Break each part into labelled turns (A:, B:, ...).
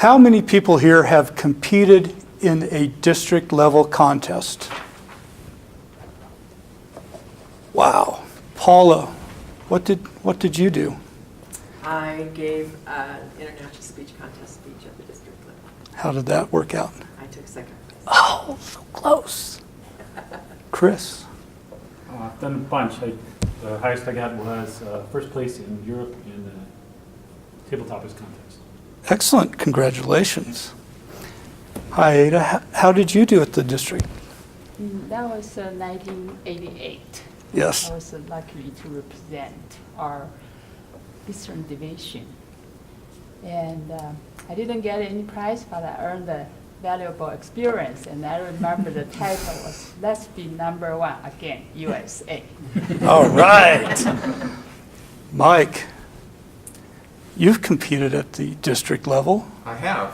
A: How many people here have competed in a district level contest? Wow. Paula, what did you do?
B: I gave an international speech contest speech at the district level.
A: How did that work out?
B: I took second place.
A: Oh, so close. Chris?
C: I've done a bunch. The highest I got was first place in Europe in the tabletopers contest.
A: Excellent. Congratulations. Hi, Ada. How did you do at the district?
D: That was 1988.
A: Yes.
D: I was lucky to represent our Eastern Division. And I didn't get any prize, but I earned a valuable experience. And I remember the title was Let's Be Number One Again, USA.
A: All right. Mike, you've competed at the district level.
E: I have.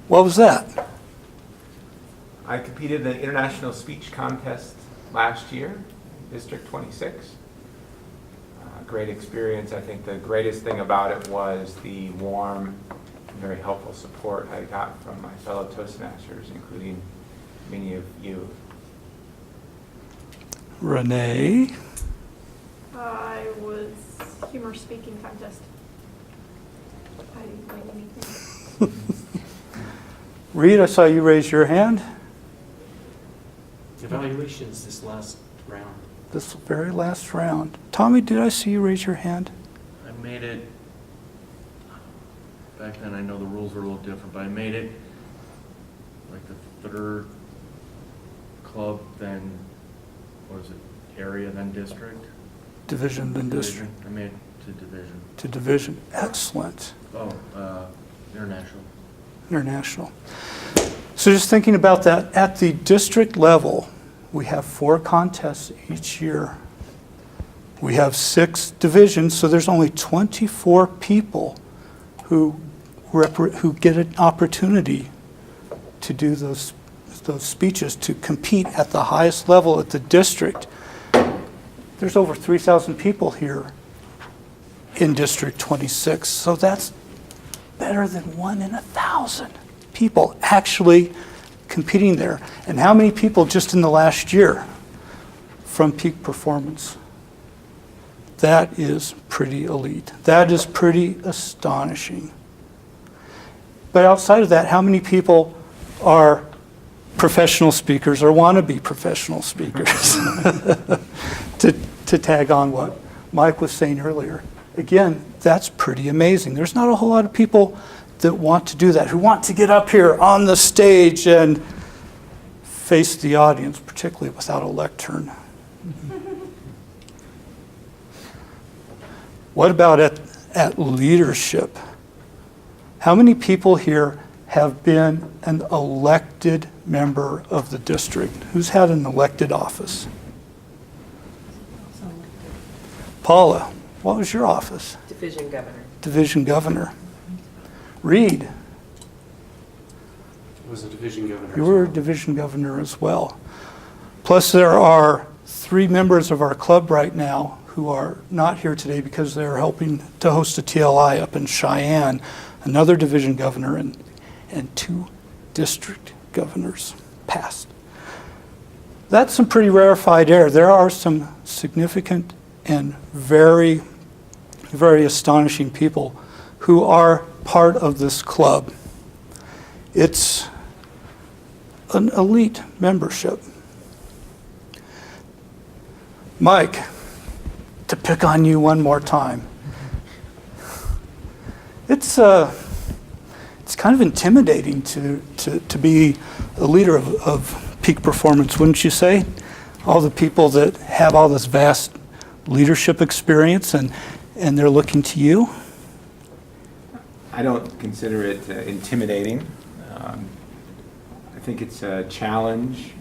A: What was that?
E: I competed in the international speech contest last year, District 26. Great experience. I think the greatest thing about it was the warm, very helpful support I got from my fellow Toastmasters, including many of you.
A: Renee?
F: I was humor speaking contest. I didn't win anything.
A: Reed, I saw you raise your hand.
G: Evaluations this last round.
A: This very last round. Tommy, did I see you raise your hand?
G: I made it, back then I know the rules were a little different, but I made it like the third club, then, what was it, area, then district?
A: Division, then district.
G: I made it to division.
A: To division. Excellent.
G: Oh, international.
A: International. So just thinking about that, at the district level, we have 4 contests each year. We have 6 divisions, so there's only 24 people who get an opportunity to do those speeches, to compete at the highest level at the district. There's over 3,000 people here in District 26, so that's better than 1 in 1,000 people actually competing there. And how many people just in the last year from peak performance? That is pretty elite. That is pretty astonishing. But outside of that, how many people are professional speakers or want to be professional speakers? to tag on what Mike was saying earlier. Again, that's pretty amazing. There's not a whole lot of people that want to do that, who want to get up here on the stage and face the audience, particularly without a lectern. What about at leadership? How many people here have been an elected member of the district? Who's had an elected office? Paula, what was your office?
B: Division governor.
A: Division governor. Reed,
C: Was a division governor.
A: you were a division governor as well. Plus there are 3 members of our club right now who are not here today because they're helping to host a TLI up in Cheyenne, another division governor and 2 district governors past. That's some pretty rarefied air. There are some significant and very, very astonishing people who are part of this club. It's an elite membership. Mike, to pick on you one more time, it's kind of intimidating to be a leader of peak performance, wouldn't you say? All the people that have all this vast leadership experience and they're looking to you.
E: I don't consider it intimidating. I think it's a challenge.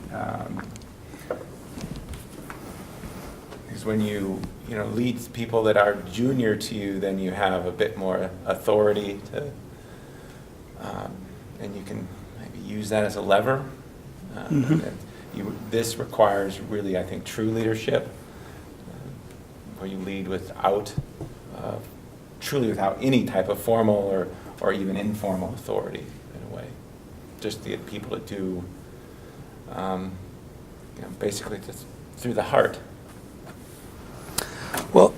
E: Because when you lead people that are junior to you, then you have a bit more authority to, and you can maybe use that as a lever. This requires really, I think, true leadership, where you lead without truly without any type of formal or even informal authority in a way. Just the people that do, basically just through the heart.
A: Well,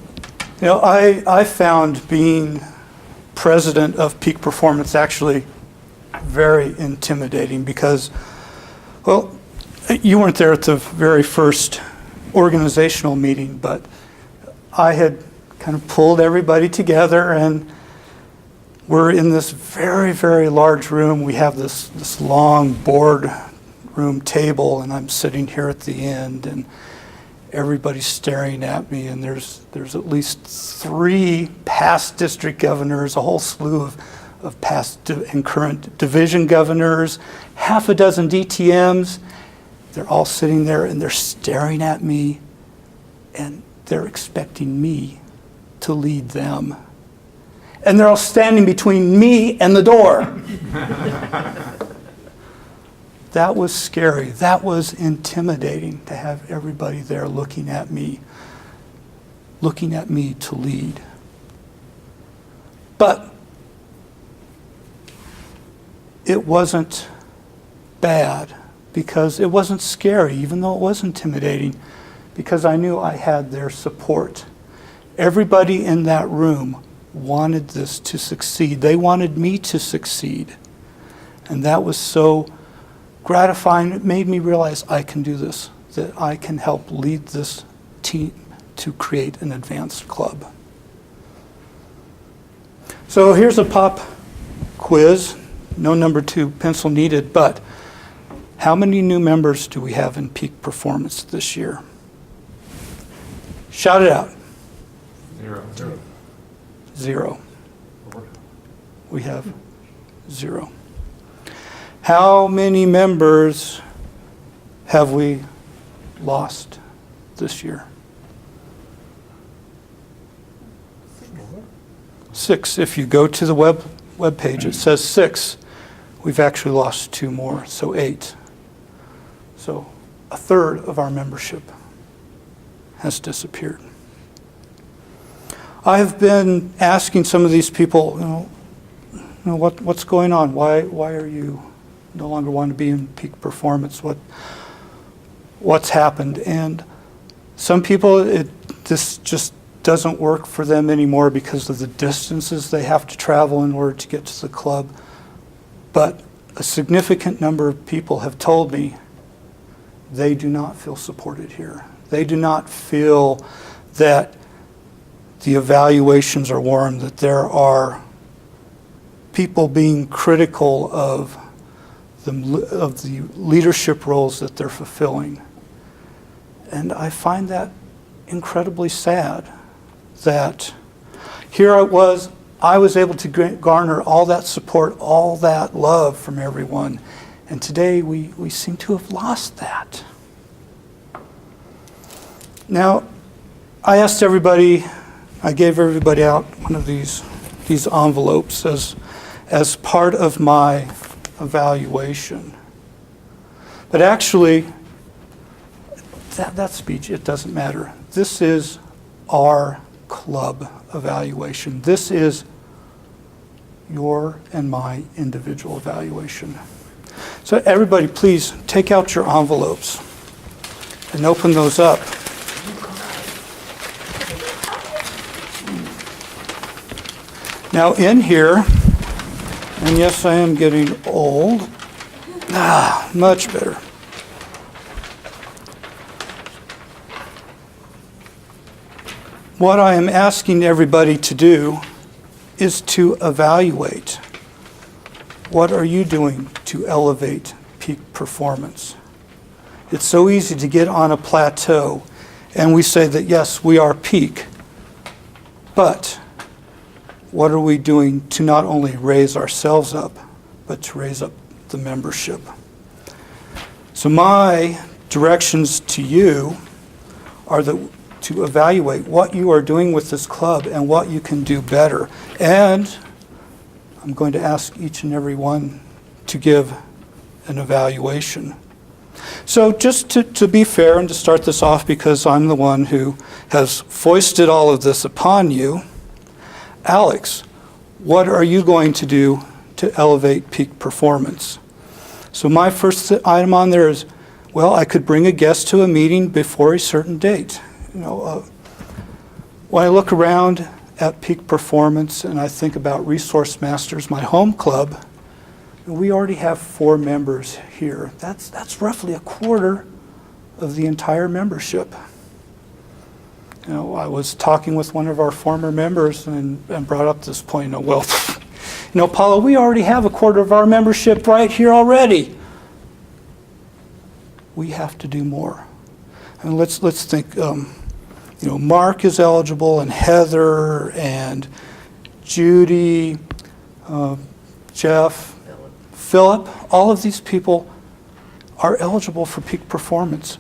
A: I found being president of Peak Performance actually very intimidating because, well, you weren't there at the very first organizational meeting, but I had kind of pulled everybody together, and we're in this very, very large room. We have this long board room table, and I'm sitting here at the end, and everybody's staring at me, and there's at least 3 past district governors, a whole slew of past and current division governors, half a dozen DTMs. They're all sitting there, and they're staring at me, and they're expecting me to lead them. And they're all standing between me and the door. That was scary. That was intimidating to have everybody there looking at me to lead. But it wasn't bad because it wasn't scary, even though it was intimidating, because I knew I had their support. Everybody in that room wanted this to succeed. They wanted me to succeed. And that was so gratifying. It made me realize I can do this, that I can help lead this team to create an advanced club. So here's a pop quiz. No number 2 pencil needed, but how many new members do we have in Peak Performance this year? Shout it out.
E: 0.
A: 0. We have 0. How many members have we lost this year? 6. If you go to the web page, it says 6. We've actually lost 2 more, so 8. So a third of our membership has disappeared. I have been asking some of these people, what's going on? Why are you no longer want to be in Peak Performance? What's happened? And some people, this just doesn't work for them anymore because of the distances they have to travel in order to get to the club. But a significant number of people have told me they do not feel supported here. They do not feel that the evaluations are warm, that there are people being critical of the leadership roles that they're fulfilling. And I find that incredibly sad that here I was able to garner all that support, all that love from everyone. And today we seem to have lost that. Now, I asked everybody, I gave everybody out one of these envelopes as part of my evaluation. But actually, that speech, it doesn't matter. This is our club evaluation. This is your and my individual evaluation. So everybody, please take out your envelopes and open those up. Now in here, and yes, I am getting old. Much better. What I am asking everybody to do is to evaluate. What are you doing to elevate peak performance? It's so easy to get on a plateau and we say that yes, we are peak, but what are we doing to not only raise ourselves up, but to raise up the membership? So my directions to you are to evaluate what you are doing with this club and what you can do better. And I'm going to ask each and every one to give an evaluation. So just to be fair and to start this off, because I'm the one who has foisted all of this upon you, Alex, what are you going to do to elevate peak performance? So my first item on there is, well, I could bring a guest to a meeting before a certain date. When I look around at peak performance and I think about Resource Masters, my home club, we already have 4 members here. That's roughly a quarter of the entire membership. I was talking with one of our former members and brought up this point, well, Paula, we already have a quarter of our membership right here already. We have to do more. And let's think, Mark is eligible, and Heather, and Judy, Jeff, Philip, all of these people are eligible for peak performance.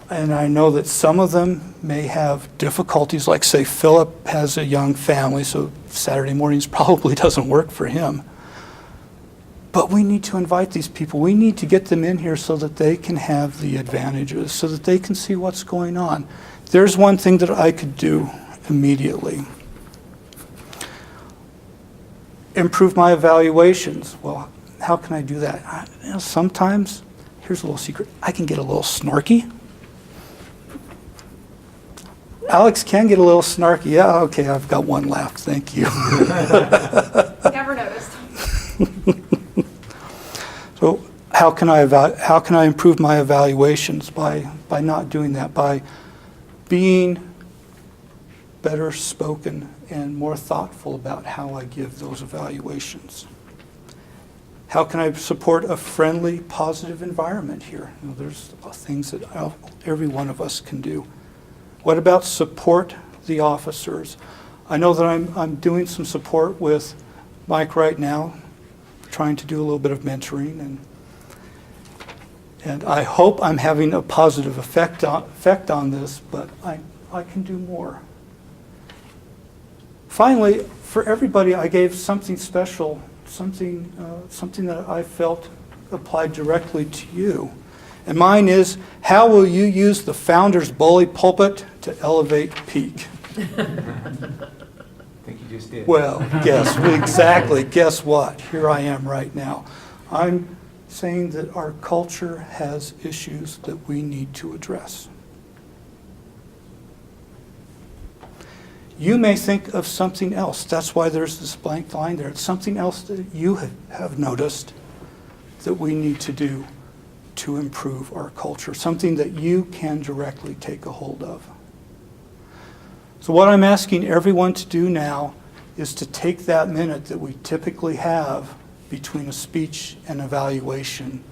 A: And I know that some of them may have difficulties, like say Philip has a young family, so Saturday mornings probably doesn't work for him. But we need to invite these people. We need to get them in here so that they can have the advantages, so that they can see what's going on. There's one thing that I could do immediately. Improve my evaluations. Well, how can I do that? Sometimes, here's a little secret, I can get a little snarky. Alex can get a little snarky. Yeah, okay, I've got one left. Thank you.
F: Never noticed.
A: So how can I improve my evaluations? By not doing that, by being better spoken and more thoughtful about how I give those evaluations. How can I support a friendly, positive environment here? There's things that every one of us can do. What about support the officers? I know that I'm doing some support with Mike right now, trying to do a little bit of mentoring, and I hope I'm having a positive effect on this, but I can do more. Finally, for everybody, I gave something special, something that I felt applied directly to you. And mine is, how will you use the founder's bully pulpit to elevate peak?
E: I think you just did.
A: Well, exactly. Guess what? Here I am right now. I'm saying that our culture has issues that we need to address. You may think of something else. That's why there's this blank line there. It's something else that you have noticed that we need to do to improve our culture, something that you can directly take a hold of. So what I'm asking everyone to do now is to take that minute that we typically have between a speech and evaluation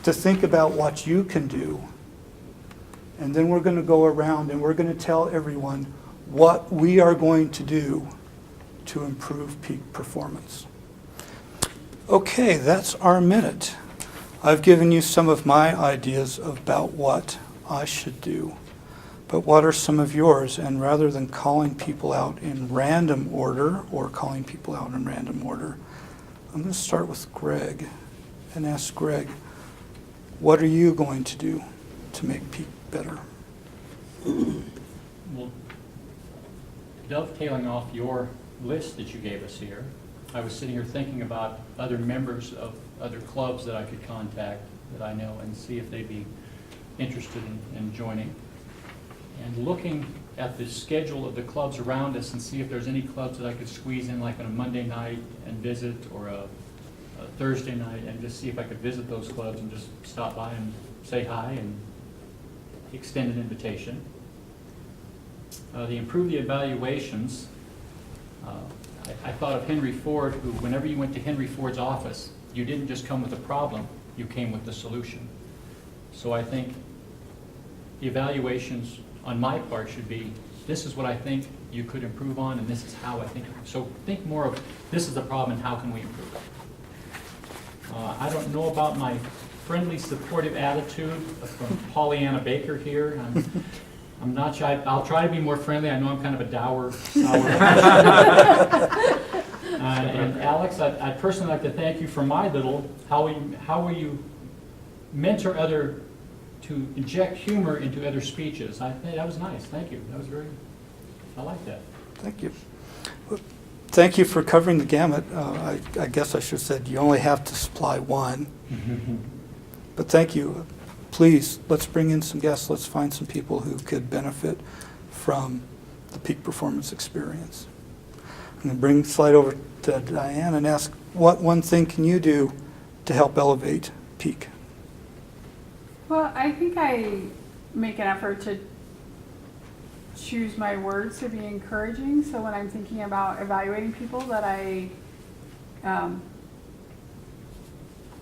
A: to think about what you can do. And then we're going to go around and we're going to tell everyone what we are going to do to improve peak performance. Okay, that's our minute. I've given you some of my ideas about what I should do. But what are some of yours? And rather than calling people out in random order, I'm going to start with Greg and ask Greg, what are you going to do to make peak better?
H: Well, dovetailing off your list that you gave us here, I was sitting here thinking about other members of other clubs that I could contact that I know and see if they'd be interested in joining. And looking at the schedule of the clubs around us and see if there's any clubs that I could squeeze in, like on a Monday night and visit, or a Thursday night, and just see if I could visit those clubs and just stop by and say hi and extend an invitation. The improve the evaluations. I thought of Henry Ford, who, whenever you went to Henry Ford's office, you didn't just come with a problem, you came with the solution. So I think the evaluations on my part should be, this is what I think you could improve on, and this is how I think. So think more of, this is the problem and how can we improve it. I don't know about my friendly, supportive attitude from Pollyanna Baker here. I'm not shy. I'll try to be more friendly. I know I'm kind of a dour, sour. And Alex, I'd personally like to thank you for my little, how will you mentor to inject humor into other speeches. I think that was nice. Thank you. That was I like that.
A: Thank you. thank you for covering the gamut. I guess I should have said you only have to supply one, but thank you. Please, let's bring in some guests. Let's find some people who could benefit from the peak performance experience. I'm going to bring the slide over to Diane and ask, what one thing can you do to help elevate peak?
F: Well, I think I make an effort to choose my words to be encouraging. So when I'm thinking about evaluating people, that I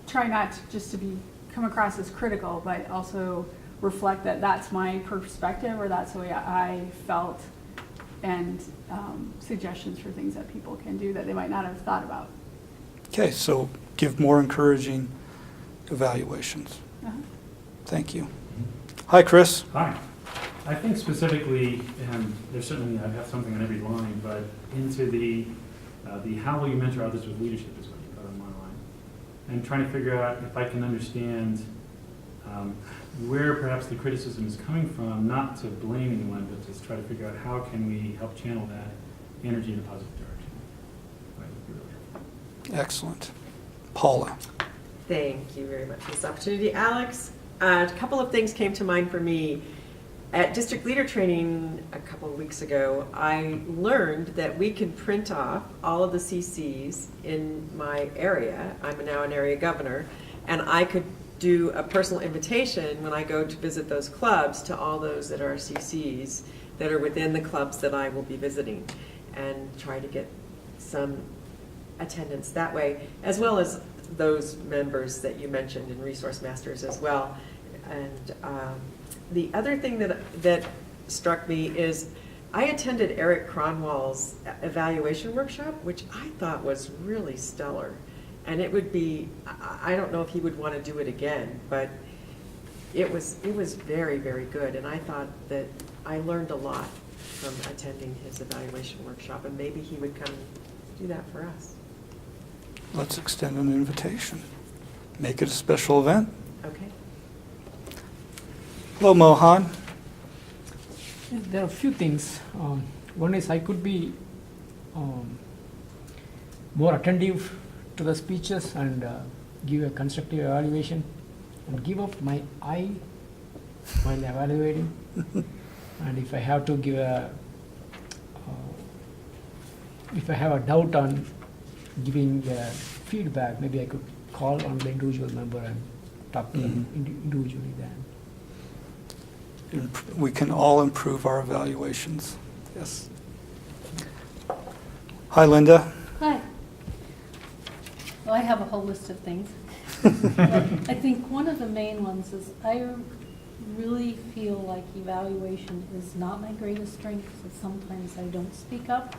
F: try not just to come across as critical, but also reflect that that's my perspective, or that's the way I felt, and suggestions for things that people can do that they might not have thought about.
A: Okay, so give more encouraging evaluations.
F: Uh-huh.
A: Thank you. Hi, Chris.
C: Hi. I think specifically, and there's certainly, I have something on every line, but into the how will you mentor others with leadership is what you put on my line. And trying to figure out if I can understand where perhaps the criticism is coming from, not to blame anyone, but just try to figure out how can we help channel that energy in a positive direction. That would be really helpful.
A: Excellent. Paula.
B: Thank you very much for this opportunity, Alex. A couple of things came to mind for me. At district leader training a couple of weeks ago, I learned that we can print off all of the CCs in my area. I'm now an area governor, and I could do a personal invitation when I go to visit those clubs to all those that are CCs that are within the clubs that I will be visiting, and try to get some attendance that way, as well as those members that you mentioned in Resource Masters as well. And the other thing that struck me is I attended Eric Cronwall's evaluation workshop, which I thought was really stellar. And it would be, I don't know if he would want to do it again, but it was very, very good. And I thought that I learned a lot from attending his evaluation workshop, and maybe he would come do that for us.
A: Let's extend an invitation. Make it a special event.
B: Okay.
A: Hello, Mohan.
I: There are a few things. One is I could be more attentive to the speeches and give a constructive evaluation, and give up my eye while evaluating. And if I have to give if I have a doubt on giving feedback, maybe I could call on the individual member and talk to them individually then.
A: We can all improve our evaluations. Yes. Hi, Linda.
J: Hi. Well, I have a whole list of things. But I think one of the main ones is I really feel like evaluation is not my greatest strength, so sometimes I don't speak up.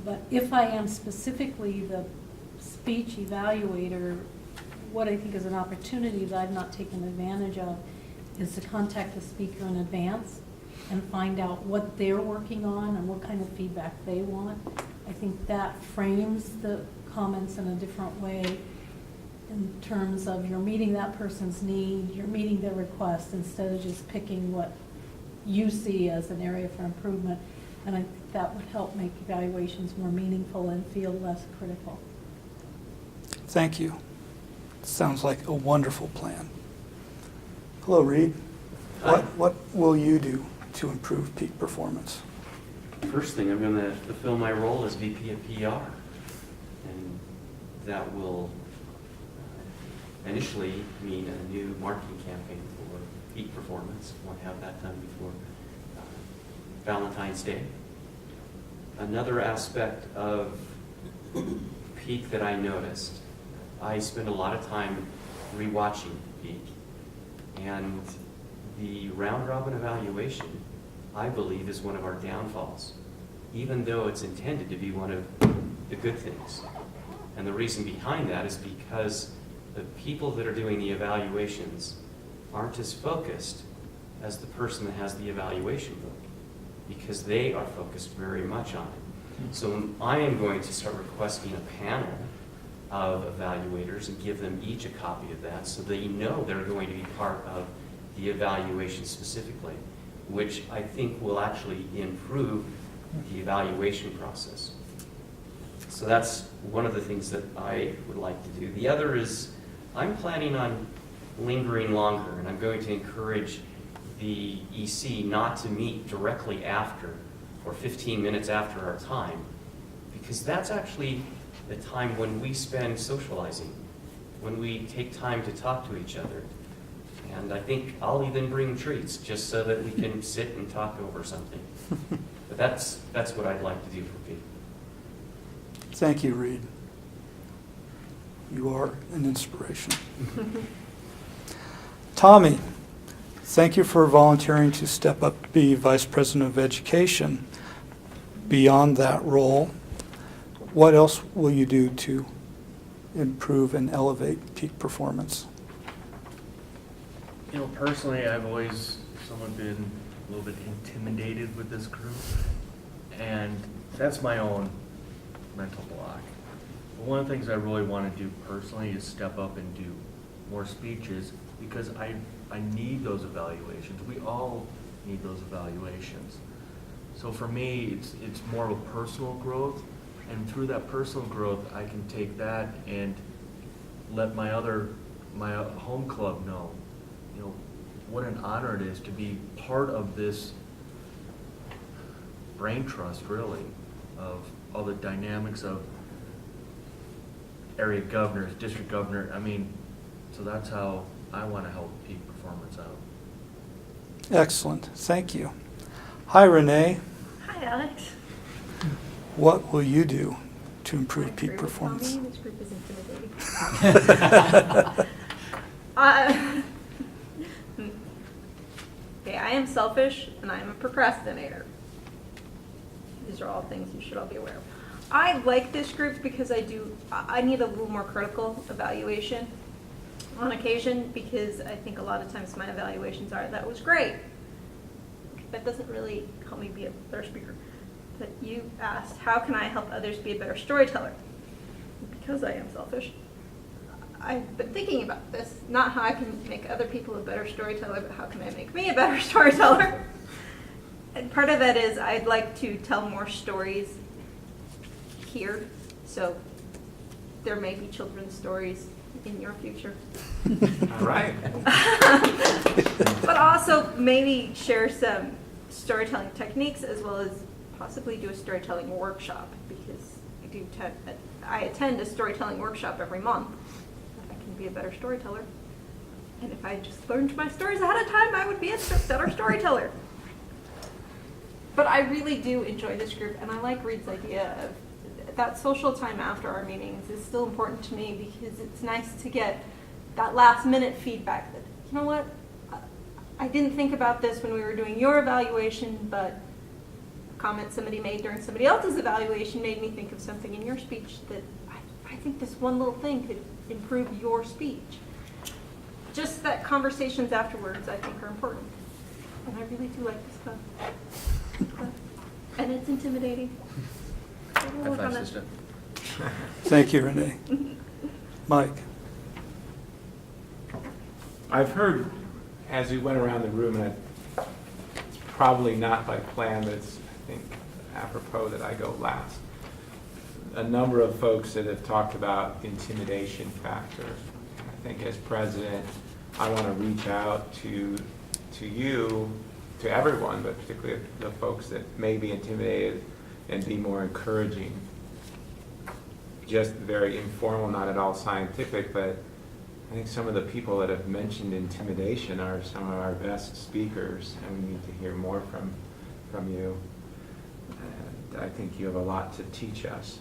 J: But if I am specifically the speech evaluator, what I think is an opportunity that I've not taken advantage of is to contact the speaker in advance and find out what they're working on and what kind of feedback they want. I think that frames the comments in a different way in terms of you're meeting that person's need, you're meeting their request, instead of just picking what you see as an area for improvement. And I think that would help make evaluations more meaningful and feel less critical.
A: Thank you. Sounds like a wonderful plan. Hello, Reed. What will you do to improve peak performance?
K: First thing, I'm going to fulfill my role as VP of PR. And that will initially mean a new marketing campaign for peak performance. I want to have that done before Valentine's Day. Another aspect of peak that I noticed, I spend a lot of time rewatching peak. And the round robin evaluation, I believe, is one of our downfalls, even though it's intended to be one of the good things. And the reason behind that is because the people that are doing the evaluations aren't as focused as the person that has the evaluation book, because they are focused very much on it. So I am going to start requesting a panel of evaluators and give them each a copy of that so they know they're going to be part of the evaluation specifically, which I think will actually improve the evaluation process. So that's one of the things that I would like to do. The other is, I'm planning on lingering longer, and I'm going to encourage the EC not to meet directly after or 15 minutes after our time, because that's actually the time when we spend socializing, when we take time to talk to each other. And I think I'll even bring treats just so that we can sit and talk over something. But that's what I'd like to do for Pete.
A: Thank you, Reed. You are an inspiration. Tommy, thank you for volunteering to step up to be Vice President of Education. Beyond that role, what else will you do to improve and elevate peak performance?
G: You know, personally, I've always somewhat been a little bit intimidated with this group, and that's my own mental block. But one of the things I really want to do personally is step up and do more speeches, because I need those evaluations. We all need those evaluations. So for me, it's more of a personal growth, and through that personal growth, I can take that and let my home club know, you know, what an honor it is to be part of this brain trust, really, of all the dynamics of area governors, district governor. I mean, so that's how I want to help peak performance out.
A: Excellent, thank you. Hi, Renee.
L: Hi, Alex.
A: What will you do to improve
L: I
A: peak
L: agree with
A: performance?
L: Tommy. This group is intimidating. Okay, I am selfish and I am a procrastinator. These are all things you should all be aware of. I like this group because I need a little more critical evaluation on occasion, because I think a lot of times my evaluations are, that was great. That doesn't really help me be a better speaker. But you asked, how can I help others be a better storyteller? Because I am selfish, I've been thinking about this, not how I can make other people a better storyteller, but how can I make me a better storyteller? And part of that is I'd like to tell more stories here, so there may be children's stories in your future.
E: All right.
L: But also maybe share some storytelling techniques, as well as possibly do a storytelling workshop, because I attend a storytelling workshop every month. If I can be a better storyteller, and if I just learned my stories ahead of time, I would be a better storyteller. But I really do enjoy this group, and I like Reed's idea of that social time after our meetings is still important to me, because it's nice to get that last minute feedback that, you know what, I didn't think about this when we were doing your evaluation, but a comment somebody made during somebody else's evaluation made me think of something in your speech that I think this one little thing could improve your speech. Just that conversations afterwards, I think, are important. And I really do like this club. And it's intimidating.
G: High five, sister.
A: Thank you, Renee. Mike.
E: I've heard, as we went around the room, and it's probably not by plan, but it's, I think, apropos that I go last, a number of folks that have talked about intimidation factor. I think as president, I want to reach out to you, to everyone, but particularly the folks that may be intimidated, and be more encouraging. Just very informal, not at all scientific, but I think some of the people that have mentioned intimidation are some of our best speakers, and we need to hear more from you. And I think you have a lot to teach us.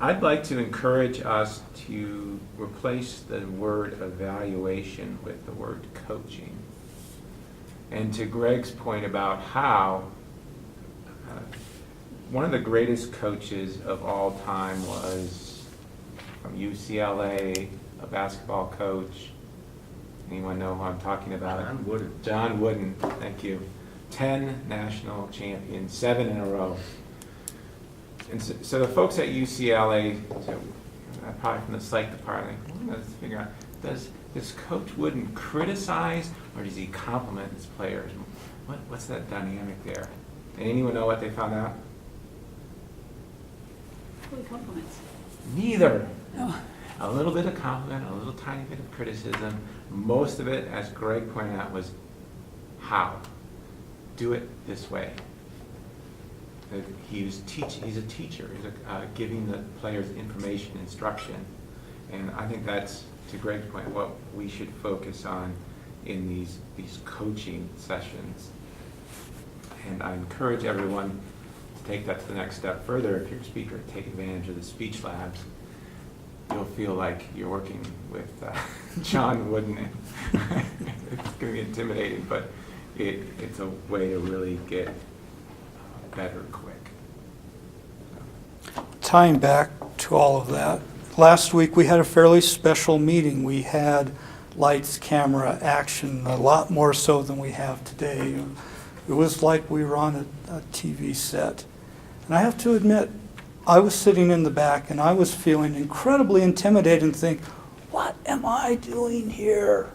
E: I'd like to encourage us to replace the word evaluation with the word coaching. And to Greg's point about how one of the greatest coaches of all time was from UCLA, a basketball coach. Anyone know who I'm talking about?
G: John Wooden.
E: John Wooden, thank you. 10 national champions, 7 in a row. And so the folks at UCLA, probably from the psych department, let's figure out, does Coach Wooden criticize or does he compliment his players? What's that dynamic there? And anyone know what they found out?
F: Really compliments.
E: Neither.
F: Oh.
E: A little bit of compliment, a little tiny bit of criticism. Most of it, as Greg pointed out, was how. Do it this way. That he's a teacher. He's giving the players information, instruction. And I think that's, to Greg's point, what we should focus on in these coaching sessions. And I encourage everyone to take that to the next step further. If you're a speaker, take advantage of the speech labs. You'll feel like you're working with John Wooden. It's going to be intimidating, but it's a way to really get better quick.
A: Tying back to all of that, last week we had a fairly special meeting. We had lights, camera, action, a lot more so than we have today. It was like we were on a TV set. And I have to admit, I was sitting in the back and I was feeling incredibly intimidated and think, what am I doing here?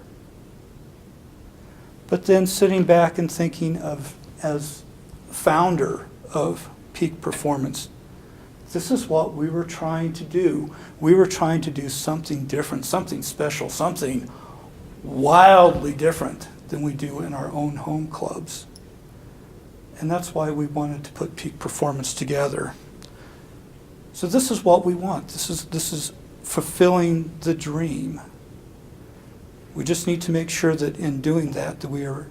A: But then sitting back and thinking of, as founder of Peak Performance, this is what we were trying to do. We were trying to do something different, something special, something wildly different than we do in our own home clubs. And that's why we wanted to put Peak Performance together. So this is what we want. This is fulfilling the dream. We just need to make sure that in doing that we are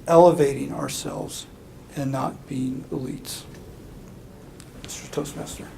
A: elevating ourselves and not being elites. Mr. Toastmaster.